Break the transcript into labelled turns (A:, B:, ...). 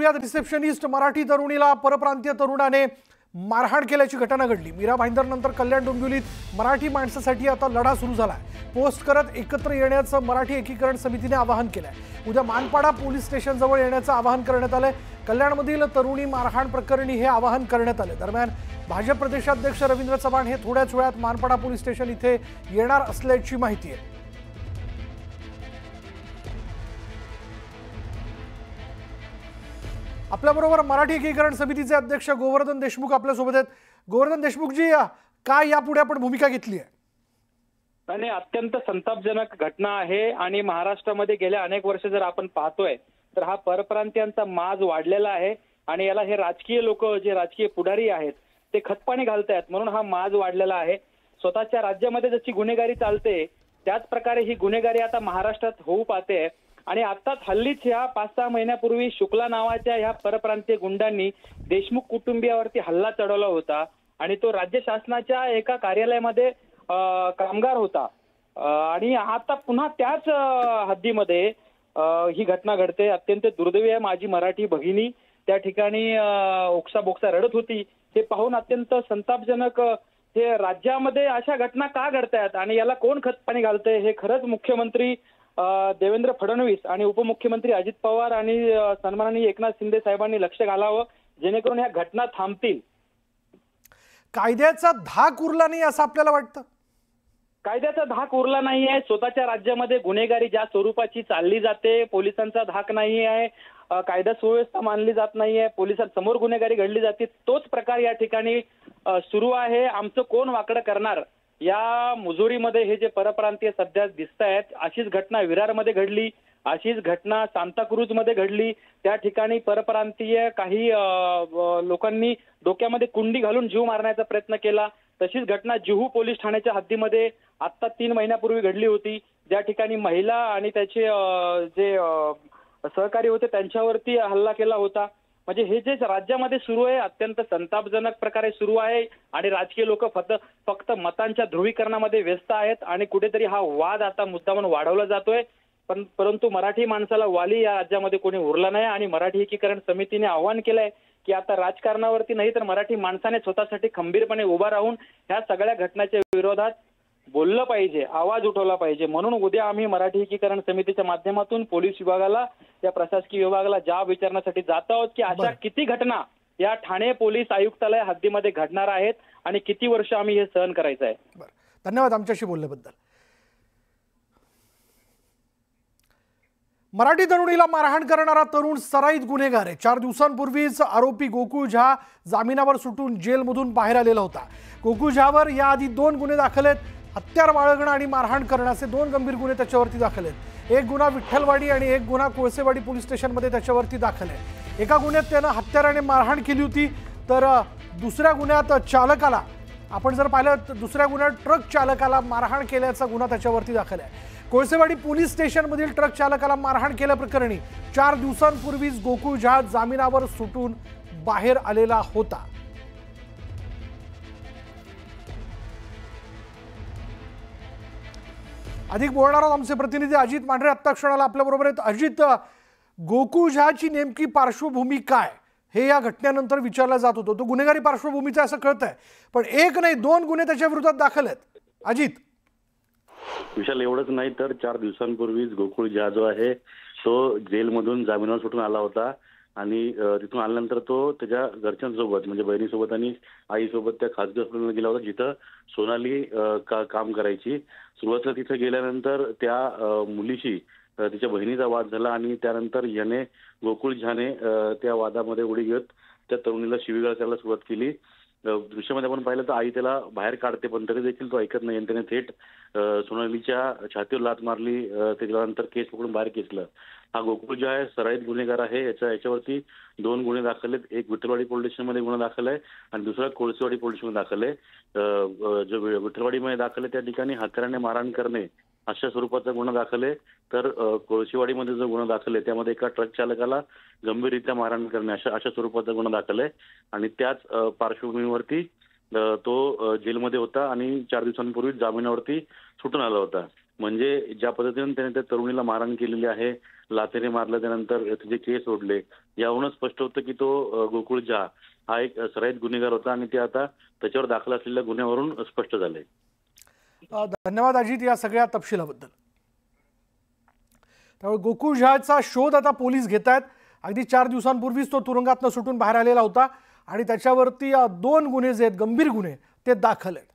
A: पाहूयात रिसेप्शनिस्ट मराठी तरुणीला परप्रांतीय तरुणाने मारहाण केल्याची घटना घडली। मीरा भाईंदर नंतर कल्याण डोंबिवलीत मराठी माणसासाठी आता लढा सुरू झालाय। पोस्ट करत एकत्र येण्याचं मराठी एकीकरण समितीने आवाहन केलंय। उद्या मानपाडा पोलीस स्टेशन जवळ येण्याचं आवाहन करण्यात आलंय। कल्याणमधील तरुणी मारहाण प्रकरणी हे आवाहन करण्यात आले। दरम्यान भाजप प्रदेशाध्यक्ष रवींद्र चव्हाण हे थोड्याच वेळात मानपाडा पोलीस स्टेशन इथे येणार असल्याची माहिती आहे। आपल्याबरोबर मराठी एकीकरण समितीचे अध्यक्ष गोवर्धन देशमुख आपल्यासोबत आहेत। गोवर्धन देशमुख जी, काय यापुढे आपण भूमिका घेतली आहे?
B: आणि अत्यंत संतापजनक घटना आहे आणि महाराष्ट्रामध्ये गेल्या अनेक वर्ष जर आपण पाहतोय तर हा परप्रांतीयांचा माज वाढलेला आहे आणि याला हे राजकीय लोक जे राजकीय पुढारी आहेत ते खतपाणी घालतायत, म्हणून हा माज वाढलेला आहे। स्वतःच्या राज्यामध्ये जशी गुन्हेगारी चालते त्याच प्रकारे ही गुन्हेगारी आता महाराष्ट्रात होऊ पाहते। आणि आताच हल्लीच ह्या 5-6 महिन्यापूर्वी शुक्ला नावाच्या ह्या परप्रांतीय गुंडांनी देशमुख कुटुंबियावरती हल्ला चढवला होता आणि तो राज्य शासनाच्या एका कार्यालयामध्ये कामगार होता आणि आता पुन्हा त्याच हद्दीमध्ये ही घटना घडते। अत्यंत दुर्दैवी आहे। माझी मराठी भगिनी त्या ठिकाणी ओक्साबोक्सा रडत होती। हे पाहून अत्यंत संतापजनक हे राज्यामध्ये अशा घटना का घडतायत आणि याला कोण खतपाणी घालतंय हे खरंच मुख्यमंत्री देवेंद्र फडणवीस आणि उपमुख्यमंत्री अजित पवार आणि सन्माननीय एकनाथ शिंदे साहेबांनी लक्ष घालावं, जेणेकरून ह्या घटना थांबतील।
A: कायद्याचा धाक उरला नाही असं आपल्याला वाटतं?
B: कायद्याचा धाक उरला नाही आहे। स्वतःच्या राज्यामध्ये गुन्हेगारी ज्या स्वरूपाची चालली जाते, पोलिसांचा धाक नाही आहे, कायदा सुव्यवस्था मानली जात नाहीये, पोलिसांसमोर गुन्हेगारी घडली जाते, तोच प्रकार या ठिकाणी सुरू आहे। आमचं कोण वाकडं करणार या मुजोरीमध्ये हे जे परप्रांतीय सध्या दिसत आहेत, अशीच घटना विरारमध्ये घडली, अशीच घटना सांताक्रूजमध्ये घडली। त्या ठिकाणी परप्रांतीय काही लोकांनी डोक्यामध्ये कुंडी घालून जीव मारण्याचा प्रयत्न केला। तशीच घटना जुहू पोलीस ठाण्याच्या हद्दीमध्ये आता 3 महिन्यापूर्वी घडली होती, ज्या ठिकाणी महिला आणि त्याचे जे सहकारी होते त्यांच्यावरती हल्ला केला होता। म्हणजे हे जे राज्यामध्ये सुरू आहे अत्यंत संतापजनक प्रकारे सुरू आहे आणि राजकीय लोक फक्त मतांच्या ध्रुवीकरणामध्ये व्यस्त आहेत आणि कुठेतरी हा वाद आता मुद्दामून वाढवला जातोय। परंतु मराठी माणसाला वाली या राज्यामध्ये कोणी उरला नाही आणि मराठी एकीकरण समितीने आवाहन केलंय की आता राजकारणावरती नाही तर मराठी माणसाने स्वतःसाठी खंबीरपणे उभा राहून ह्या सगळ्या घटनांच्या विरोधात बोललं पाहिजे, आवाज उठवला पाहिजे। म्हणून उद्या आम्ही मराठी एकीकरण समितीच्या माध्यमातून पोलीस विभागाला, या प्रशासकीय विभागाला जाब विचारण्यासाठी जात आहोत की अशा किती घटना या ठाणे पोलीस आयुक्तालय हद्दीमध्ये घडणार आहेत आणि किती वर्ष आम्ही हे सहन करायचं आहे।
A: धन्यवाद आमच्याशी बोलल्याबद्दल। मराठी तरुणीला मारहाण करणारा तरुण सराईत गुन्हेगार आहे। 4 दिवसांपूर्वीच आरोपी गोकुळ झा जामिनावर सुटून जेलमधून बाहेर आलेला होता। गोकुळ झावर याआधी 2 गुन्हे दाखल आहेत। हत्यार बाळगणं आणि मारहाण करण्याचे 2 गंभीर गुन्हे त्याच्यावरती दाखल आहेत। एक गुन्हा विठ्ठलवाडी आणि एक गुन्हा कोळसेवाडी पोलीस स्टेशनमध्ये त्याच्यावरती दाखल आहे। एका गुन्ह्यात त्यानं हत्याराने मारहाण केली होती, तर दुसऱ्या गुन्ह्यात चालकाला, आपण जर पाहिलं तर दुसऱ्या गुन्ह्यात ट्रक चालकाला मारहाण केल्याचा गुन्हा त्याच्यावरती दाखल आहे। कोळसेवाडी पोलीस स्टेशनमधील ट्रक चालकाला मारहाण केल्याप्रकरणी 4 दिवसांपूर्वीच गोकुळ झा जामिनावर सुटून बाहेर आलेला होता। अधिक बोलणार आहोत आमचे प्रतिनिधी अजित मांढरे आत्ता क्षणाला आपल्या बरोबर आहेत। अजित, गोकुळ झाची नेमकी पार्श्वभूमी काय हे या घटनेनंतर विचारलं जात होतं। तो गुन्हेगारी पार्श्वभूमीचा असं कळतंय, पण एक नाही 2 गुन्हे त्याच्या विरोधात दाखल आहेत। अजित,
C: विशाल, एवढंच नाही तर 4 दिवसांपूर्वीच गोकुळ झा जो आहे तो जेलमधून जामिनावर सुटून आला होता आणि तिथून आल्यानंतर तो त्याच्या घरच्यांसोबत म्हणजे बहिणीसोबत आणि आईसोबत त्या खासगी हॉस्पिटलमध्ये गेला होता, जिथं सोनाली काम करायची। सुरुवातीला तिथे गेल्यानंतर त्या मुलीशी तिच्या बहिणीचा वाद झाला आणि त्यानंतर याने गोकुळ झाने त्या वादामध्ये उडी घेत त्या तरुणीला शिवीगाळ करायला सुरुवात केली। दृश्यामध्ये आपण पाहिलं तर आई त्याला बाहेर काढते, पण तरी देखील तो ऐकत नाही आणि त्याने थेट सोनालीच्या छातीवर लाथ मारली। त्याच्यानंतर केस पकडून बाहेर खेचलं। हा गोकुळ झा आहे, सराईत गुन्हेगार आहे। याच्यावरती 2 गुन्हे दाखल आहेत। एक विठ्ठलवाडी पोलीस स्टेशनमध्ये गुन्हा दाखल आहे आणि दुसरा कोळसेवाडी पोलीस स्टेशनमध्ये दाखल आहे। जो विठ्ठलवाडीमध्ये दाखल आहे त्या ठिकाणी हत्याराने मारहाण करणे अशा स्वरूपाचा गुन्हा दाखल आहे, तर कोळसेवाडीमध्ये जो गुन्हा दाखल आहे त्यामध्ये एका ट्रक चालकाला गंभीररित्या मारहाण करणे अशा स्वरूपाचा गुन्हा दाखल आहे आणि त्याच पार्श्वभूमीवरती तो जेलमध्ये होता आणि 4 दिवसांपूर्वी जामिनावरती सुटून आला होता। म्हणजे ज्या पद्धतीने त्याने त्या तरुणीला मारहाण केलेली आहे, लाथेने मारलं, त्यानंतर त्याचे केस ओढले, यावरूनच स्पष्ट होतं की तो गोकुळ झा हा एक सराईत गुन्हेगार होता आणि ते आता त्याच्यावर दाखल असलेल्या गुन्ह्यावरून स्पष्ट झाले.
A: धन्यवाद अजित या सगळ्या तपशिलाबद्दल. त्यामुळे गोकुळ झाचा शोध आता पोलीस घेत आहेत. अगदी 4 दिवसांपूर्वीच तो तुरुंगातनं सुटून बाहेर आलेला होता आणि त्याच्यावरती 2 गुन्हे जे आहेत गंभीर गुन्हे ते दाखल आहेत.